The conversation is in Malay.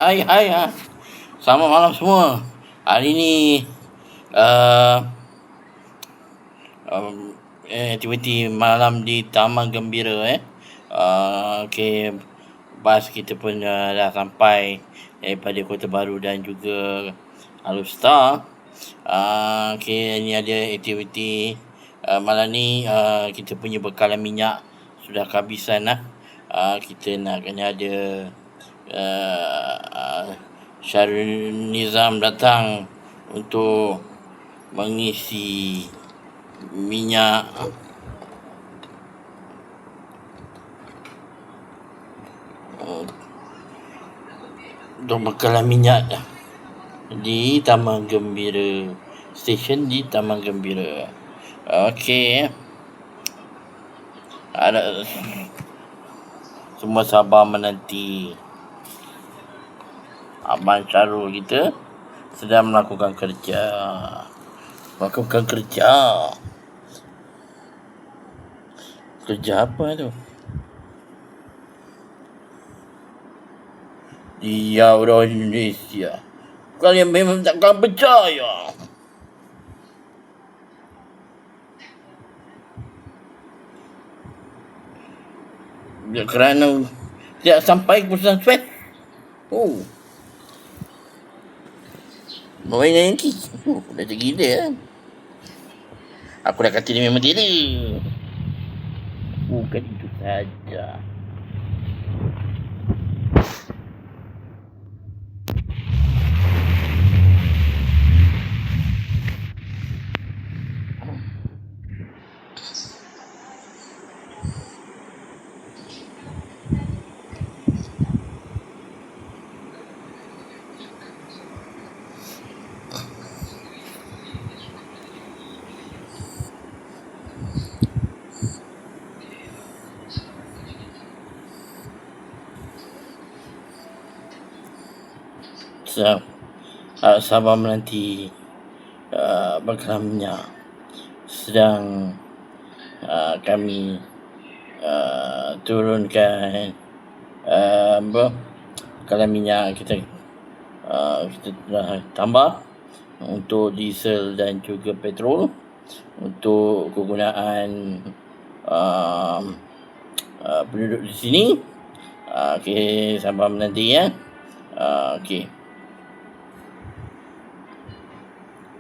Hai, selamat malam semua. Hari ni uh, aktiviti malam di Taman Gembira Okay, bas kita pun dah sampai daripada Kota Baru dan juga Alustar. Okay, ni ada aktiviti malam ni kita punya bekalan minyak sudah kehabisan lah. Kita nak kena ada Syarul Nizam datang untuk mengisi minyak untuk bekalan minyak di Taman Gembira, stesen di Taman Gembira. Okey, ada semua sabar menanti. Abang Syarul kita sedang melakukan kerja. Kerja apa tu? Dia orang Indonesia. Kalian memang takkan percaya. Kerana tidak sampai keputusan Fed. Main dengan Yankee. Dah tergila kan. Aku dah kata dia memang tidak. Bukan itu saja. Sabar menanti bekalan minyak sedang kami turunkan bekalan minyak kita dah tambah untuk diesel dan juga petrol untuk kegunaan penduduk di sini. Okey, sabar menanti ya. Okey.